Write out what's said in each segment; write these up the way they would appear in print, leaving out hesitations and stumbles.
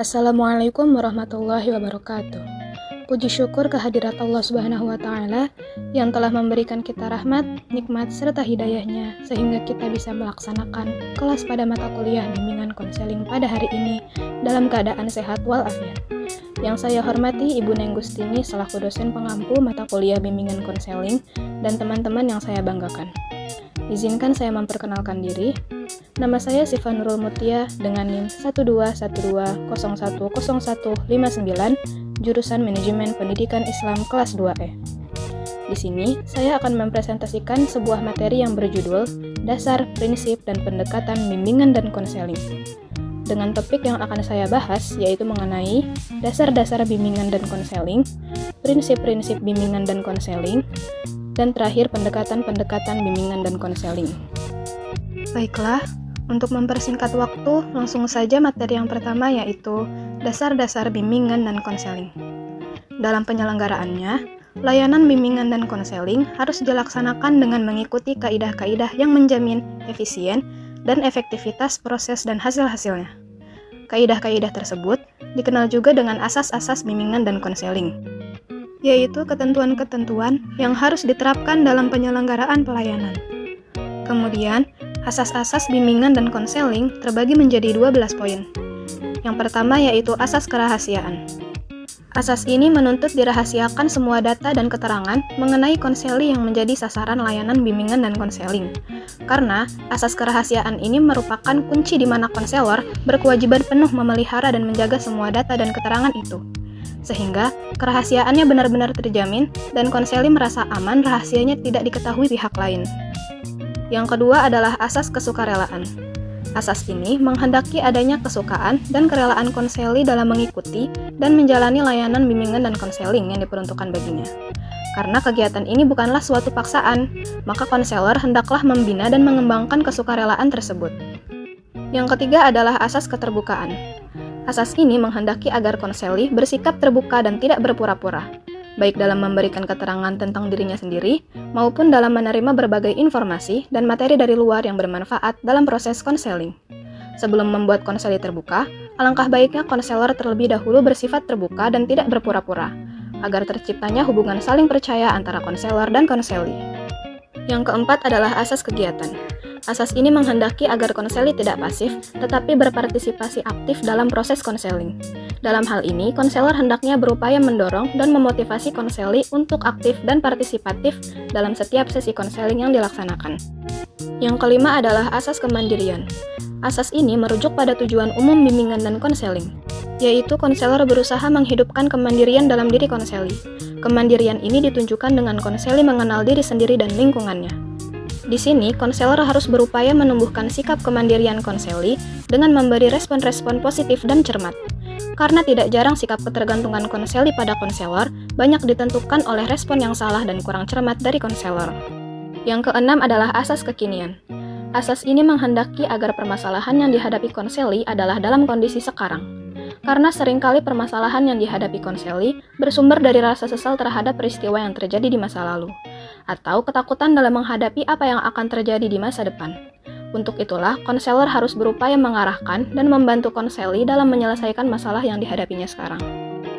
Assalamualaikum warahmatullahi wabarakatuh. Puji syukur kehadirat Allah Subhanahu wa Ta'ala yang telah memberikan kita rahmat, nikmat, serta hidayahnya sehingga kita bisa melaksanakan kelas pada mata kuliah bimbingan konseling pada hari ini dalam keadaan sehat walafiat. Yang saya hormati Ibu Neng Gustini selaku dosen pengampu mata kuliah bimbingan konseling dan teman-teman yang saya banggakan. Izinkan saya memperkenalkan diri. Nama saya Siva Nurul Mutia dengan NIM 12120100159, jurusan Manajemen Pendidikan Islam kelas 2E. Di sini, saya akan mempresentasikan sebuah materi yang berjudul Dasar, Prinsip, dan Pendekatan Bimbingan dan Konseling. Dengan topik yang akan saya bahas yaitu mengenai dasar-dasar bimbingan dan konseling, prinsip-prinsip bimbingan dan konseling, dan terakhir pendekatan-pendekatan bimbingan dan konseling. Baiklah, untuk mempersingkat waktu, langsung saja materi yang pertama yaitu dasar-dasar bimbingan dan konseling. Dalam penyelenggaraannya, layanan bimbingan dan konseling harus dilaksanakan dengan mengikuti kaidah-kaidah yang menjamin efisien dan efektivitas proses dan hasil-hasilnya. Kaidah-kaidah tersebut dikenal juga dengan asas-asas bimbingan dan konseling, yaitu ketentuan-ketentuan yang harus diterapkan dalam penyelenggaraan pelayanan. Kemudian, asas-asas bimbingan dan konseling terbagi menjadi 12 poin. Yang pertama yaitu asas kerahasiaan. Asas ini menuntut dirahasiakan semua data dan keterangan mengenai konseli yang menjadi sasaran layanan bimbingan dan konseling. Karena asas kerahasiaan ini merupakan kunci di mana konselor berkewajiban penuh memelihara dan menjaga semua data dan keterangan itu. Sehingga kerahasiaannya benar-benar terjamin dan konseli merasa aman rahasianya tidak diketahui pihak lain. Yang kedua adalah asas kesukarelaan. Asas ini menghendaki adanya kesukaan dan kerelaan konseli dalam mengikuti dan menjalani layanan bimbingan dan konseling yang diperuntukkan baginya. Karena kegiatan ini bukanlah suatu paksaan, maka konselor hendaklah membina dan mengembangkan kesukarelaan tersebut. Yang ketiga adalah asas keterbukaan. Asas ini menghendaki agar konseli bersikap terbuka dan tidak berpura-pura, baik dalam memberikan keterangan tentang dirinya sendiri, maupun dalam menerima berbagai informasi dan materi dari luar yang bermanfaat dalam proses konseling. Sebelum membuat konseli terbuka, alangkah baiknya konselor terlebih dahulu bersifat terbuka dan tidak berpura-pura, agar terciptanya hubungan saling percaya antara konselor dan konseli. Yang keempat adalah asas kegiatan. Asas ini menghendaki agar konseli tidak pasif, tetapi berpartisipasi aktif dalam proses konseling. Dalam hal ini, konselor hendaknya berupaya mendorong dan memotivasi konseli untuk aktif dan partisipatif dalam setiap sesi konseling yang dilaksanakan. Yang kelima adalah asas kemandirian. Asas ini merujuk pada tujuan umum bimbingan dan konseling, yaitu konselor berusaha menghidupkan kemandirian dalam diri konseli. Kemandirian ini ditunjukkan dengan konseli mengenal diri sendiri dan lingkungannya. Di sini, konselor harus berupaya menumbuhkan sikap kemandirian konseli dengan memberi respon-respon positif dan cermat. Karena tidak jarang sikap ketergantungan konseli pada konselor banyak ditentukan oleh respon yang salah dan kurang cermat dari konselor. Yang keenam adalah asas kekinian. Asas ini menghendaki agar permasalahan yang dihadapi konseli adalah dalam kondisi sekarang. Karena seringkali permasalahan yang dihadapi konseli bersumber dari rasa sesal terhadap peristiwa yang terjadi di masa lalu, atau ketakutan dalam menghadapi apa yang akan terjadi di masa depan. Untuk itulah, konselor harus berupaya mengarahkan dan membantu konseli dalam menyelesaikan masalah yang dihadapinya sekarang.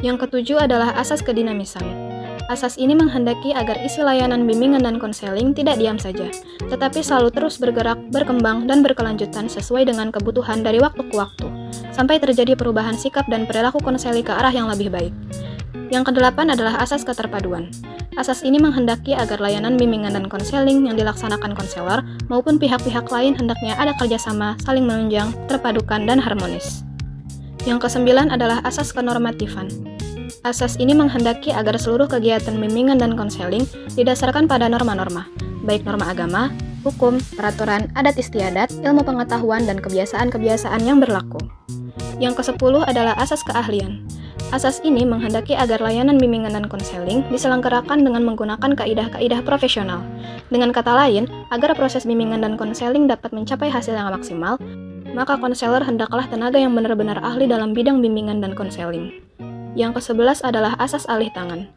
Yang ketujuh adalah asas kedinamisan. Asas ini menghendaki agar isi layanan bimbingan dan konseling tidak diam saja, tetapi selalu terus bergerak, berkembang, dan berkelanjutan sesuai dengan kebutuhan dari waktu ke waktu, sampai terjadi perubahan sikap dan perilaku konseli ke arah yang lebih baik. Yang kedelapan adalah asas keterpaduan. Asas ini menghendaki agar layanan bimbingan dan konseling yang dilaksanakan konselor maupun pihak-pihak lain hendaknya ada kerjasama, saling menunjang, terpadukan, dan harmonis. Yang kesembilan adalah asas kenormatifan. Asas ini menghendaki agar seluruh kegiatan bimbingan dan konseling didasarkan pada norma-norma, baik norma agama, hukum, peraturan, adat istiadat, ilmu pengetahuan, dan kebiasaan-kebiasaan yang berlaku. Yang kesepuluh adalah asas keahlian. Asas ini menghendaki agar layanan bimbingan dan konseling diselenggarakan dengan menggunakan kaidah-kaidah profesional. Dengan kata lain, agar proses bimbingan dan konseling dapat mencapai hasil yang maksimal, maka konselor hendaklah tenaga yang benar-benar ahli dalam bidang bimbingan dan konseling. Yang ke-11 adalah asas alih tangan.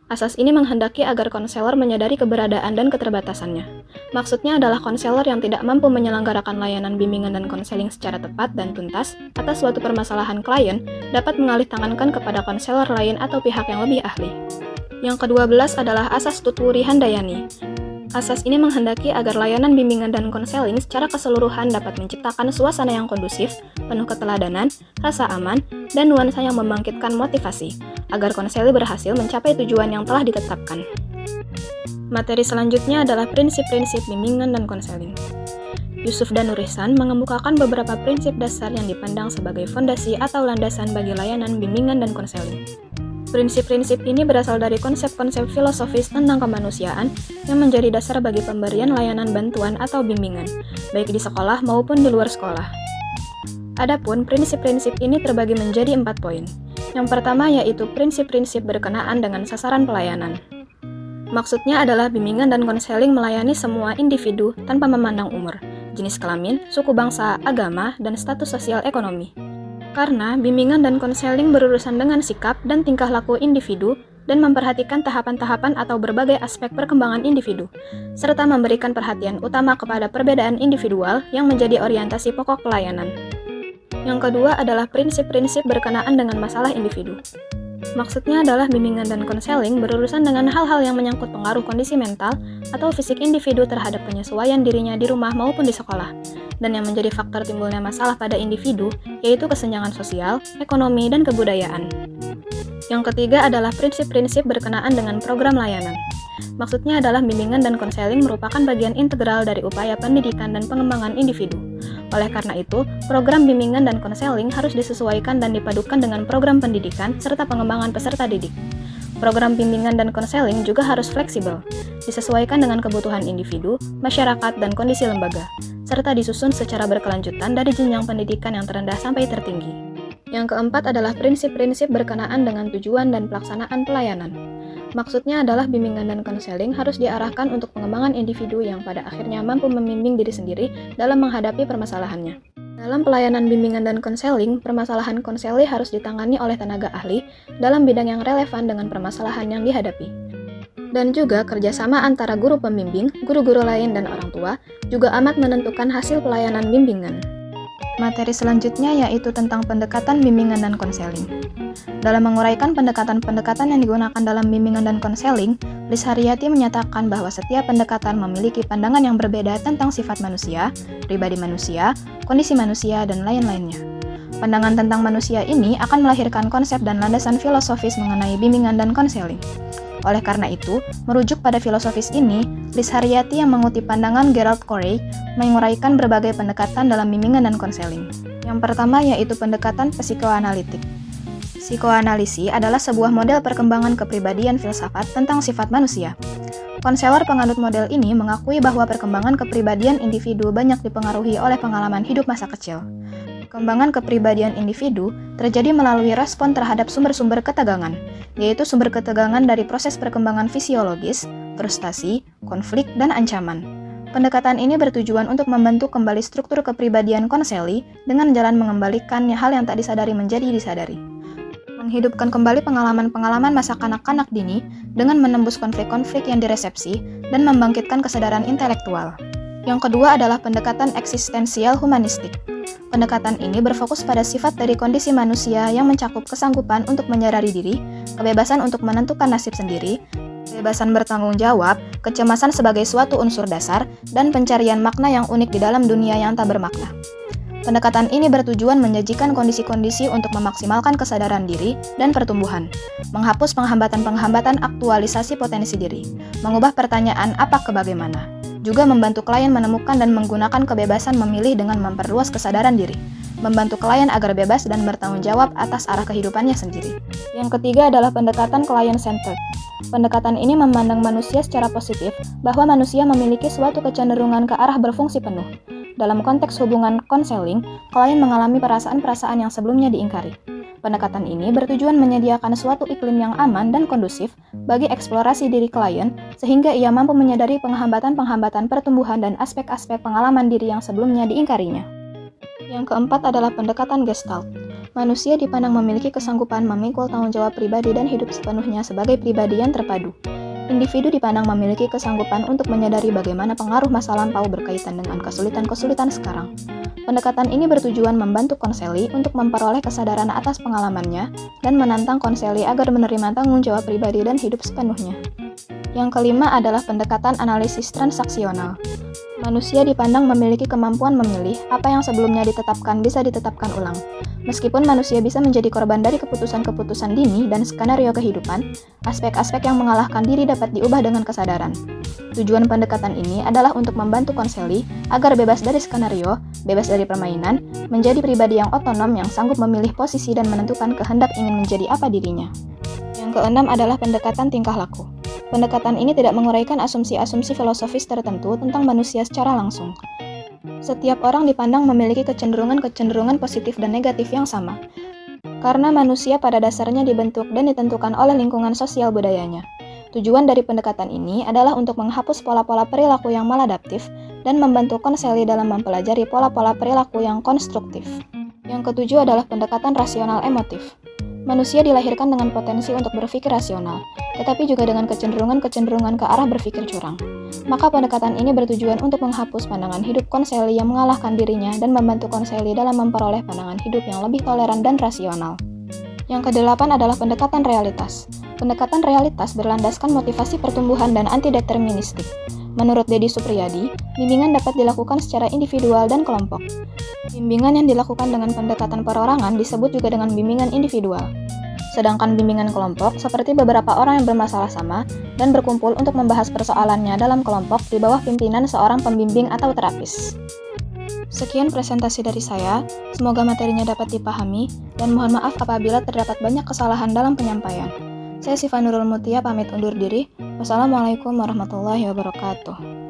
Asas ini menghendaki agar konselor menyadari keberadaan dan keterbatasannya. Maksudnya adalah konselor yang tidak mampu menyelenggarakan layanan bimbingan dan konseling secara tepat dan tuntas atas suatu permasalahan klien dapat mengalih tangankan kepada konselor lain atau pihak yang lebih ahli. Yang ke-12 adalah asas Tutwuri Handayani. Asas ini menghendaki agar layanan bimbingan dan konseling secara keseluruhan dapat menciptakan suasana yang kondusif, penuh keteladanan, rasa aman, dan nuansa yang membangkitkan motivasi, agar konseli berhasil mencapai tujuan yang telah ditetapkan. Materi selanjutnya adalah prinsip-prinsip bimbingan dan konseling. Yusuf dan Nur Ihsan mengemukakan beberapa prinsip dasar yang dipandang sebagai fondasi atau landasan bagi layanan bimbingan dan konseling. Prinsip-prinsip ini berasal dari konsep-konsep filosofis tentang kemanusiaan yang menjadi dasar bagi pemberian layanan bantuan atau bimbingan, baik di sekolah maupun di luar sekolah. Adapun prinsip-prinsip ini terbagi menjadi 4 poin. Yang pertama yaitu prinsip-prinsip berkenaan dengan sasaran pelayanan. Maksudnya adalah bimbingan dan konseling melayani semua individu tanpa memandang umur, jenis kelamin, suku bangsa, agama, dan status sosial ekonomi. Karena bimbingan dan konseling berurusan dengan sikap dan tingkah laku individu dan memperhatikan tahapan-tahapan atau berbagai aspek perkembangan individu, serta memberikan perhatian utama kepada perbedaan individual yang menjadi orientasi pokok pelayanan. Yang kedua adalah prinsip-prinsip berkenaan dengan masalah individu. Maksudnya adalah bimbingan dan konseling berurusan dengan hal-hal yang menyangkut pengaruh kondisi mental atau fisik individu terhadap penyesuaian dirinya di rumah maupun di sekolah, dan yang menjadi faktor timbulnya masalah pada individu, yaitu kesenjangan sosial, ekonomi, dan kebudayaan. Yang ketiga adalah prinsip-prinsip berkenaan dengan program layanan. Maksudnya adalah bimbingan dan konseling merupakan bagian integral dari upaya pendidikan dan pengembangan individu. Oleh karena itu, program bimbingan dan konseling harus disesuaikan dan dipadukan dengan program pendidikan serta pengembangan peserta didik. Program bimbingan dan konseling juga harus fleksibel, disesuaikan dengan kebutuhan individu, masyarakat, dan kondisi lembaga, serta disusun secara berkelanjutan dari jenjang pendidikan yang terendah sampai tertinggi. Yang keempat adalah prinsip-prinsip berkenaan dengan tujuan dan pelaksanaan pelayanan. Maksudnya adalah bimbingan dan konseling harus diarahkan untuk pengembangan individu yang pada akhirnya mampu membimbing diri sendiri dalam menghadapi permasalahannya. Dalam pelayanan bimbingan dan konseling, permasalahan konseli harus ditangani oleh tenaga ahli dalam bidang yang relevan dengan permasalahan yang dihadapi. Dan juga kerjasama antara guru pembimbing, guru-guru lain, dan orang tua juga amat menentukan hasil pelayanan bimbingan. Materi selanjutnya yaitu tentang pendekatan bimbingan dan konseling. Dalam menguraikan pendekatan-pendekatan yang digunakan dalam bimbingan dan konseling, Liz Haryati menyatakan bahwa setiap pendekatan memiliki pandangan yang berbeda tentang sifat manusia, pribadi manusia, kondisi manusia, dan lain-lainnya. Pandangan tentang manusia ini akan melahirkan konsep dan landasan filosofis mengenai bimbingan dan konseling. Oleh karena itu, merujuk pada filosofis ini, Liz Haryati yang mengutip pandangan Gerald Corey menguraikan berbagai pendekatan dalam bimbingan dan konseling. Yang pertama yaitu pendekatan psikoanalitik. Psikoanalisi adalah sebuah model perkembangan kepribadian filsafat tentang sifat manusia. Konselor penganut model ini mengakui bahwa perkembangan kepribadian individu banyak dipengaruhi oleh pengalaman hidup masa kecil. Perkembangan kepribadian individu terjadi melalui respon terhadap sumber-sumber ketegangan, yaitu sumber ketegangan dari proses perkembangan fisiologis, frustasi, konflik, dan ancaman. Pendekatan ini bertujuan untuk membentuk kembali struktur kepribadian konseli dengan jalan mengembalikan hal yang tak disadari menjadi disadari. Menghidupkan kembali pengalaman-pengalaman masa kanak-kanak dini dengan menembus konflik-konflik yang diresepsi dan membangkitkan kesadaran intelektual. Yang kedua adalah pendekatan eksistensial humanistik. Pendekatan ini berfokus pada sifat dari kondisi manusia yang mencakup kesanggupan untuk menyadari diri, kebebasan untuk menentukan nasib sendiri, kebebasan bertanggung jawab, kecemasan sebagai suatu unsur dasar, dan pencarian makna yang unik di dalam dunia yang tak bermakna. Pendekatan ini bertujuan menyajikan kondisi-kondisi untuk memaksimalkan kesadaran diri dan pertumbuhan, menghapus penghambatan-penghambatan aktualisasi potensi diri, mengubah pertanyaan apa ke bagaimana, juga membantu klien menemukan dan menggunakan kebebasan memilih dengan memperluas kesadaran diri, membantu klien agar bebas dan bertanggung jawab atas arah kehidupannya sendiri. Yang ketiga adalah pendekatan client-centered. Pendekatan ini memandang manusia secara positif bahwa manusia memiliki suatu kecenderungan ke arah berfungsi penuh. Dalam konteks hubungan konseling, klien mengalami perasaan-perasaan yang sebelumnya diingkari. Pendekatan ini bertujuan menyediakan suatu iklim yang aman dan kondusif bagi eksplorasi diri klien, sehingga ia mampu menyadari penghambatan-penghambatan pertumbuhan dan aspek-aspek pengalaman diri yang sebelumnya diingkarinya. Yang keempat adalah pendekatan Gestalt. Manusia dipandang memiliki kesanggupan memikul tanggung jawab pribadi dan hidup sepenuhnya sebagai pribadi yang terpadu. Individu dipandang memiliki kesanggupan untuk menyadari bagaimana pengaruh masa lampau berkaitan dengan kesulitan-kesulitan sekarang. Pendekatan ini bertujuan membantu konseli untuk memperoleh kesadaran atas pengalamannya dan menantang konseli agar menerima tanggung jawab pribadi dan hidup sepenuhnya. Yang kelima adalah pendekatan analisis transaksional. Manusia dipandang memiliki kemampuan memilih apa yang sebelumnya ditetapkan bisa ditetapkan ulang. Meskipun manusia bisa menjadi korban dari keputusan-keputusan dini dan skenario kehidupan, aspek-aspek yang mengalahkan diri dapat diubah dengan kesadaran. Tujuan pendekatan ini adalah untuk membantu konseli agar bebas dari skenario, bebas dari permainan, menjadi pribadi yang otonom yang sanggup memilih posisi dan menentukan kehendak ingin menjadi apa dirinya. Yang keenam adalah pendekatan tingkah laku. Pendekatan ini tidak menguraikan asumsi-asumsi filosofis tertentu tentang manusia secara langsung. Setiap orang dipandang memiliki kecenderungan-kecenderungan positif dan negatif yang sama, karena manusia pada dasarnya dibentuk dan ditentukan oleh lingkungan sosial budayanya. Tujuan dari pendekatan ini adalah untuk menghapus pola-pola perilaku yang maladaptif dan membantu konseli dalam mempelajari pola-pola perilaku yang konstruktif. Yang ketujuh adalah pendekatan rasional emotif. Manusia dilahirkan dengan potensi untuk berpikir rasional, tetapi juga dengan kecenderungan-kecenderungan ke arah berpikir curang. Maka pendekatan ini bertujuan untuk menghapus pandangan hidup konseli yang mengalahkan dirinya dan membantu konseli dalam memperoleh pandangan hidup yang lebih toleran dan rasional. Yang kedelapan adalah pendekatan realitas. Pendekatan realitas berlandaskan motivasi pertumbuhan dan antideterministik. Menurut Deddy Supriyadi, bimbingan dapat dilakukan secara individual dan kelompok. Bimbingan yang dilakukan dengan pendekatan perorangan disebut juga dengan bimbingan individual. Sedangkan bimbingan kelompok seperti beberapa orang yang bermasalah sama dan berkumpul untuk membahas persoalannya dalam kelompok di bawah pimpinan seorang pembimbing atau terapis. Sekian presentasi dari saya, semoga materinya dapat dipahami, dan mohon maaf apabila terdapat banyak kesalahan dalam penyampaian. Saya Siva Nurul Mutia pamit undur diri. Wassalamualaikum warahmatullahi wabarakatuh.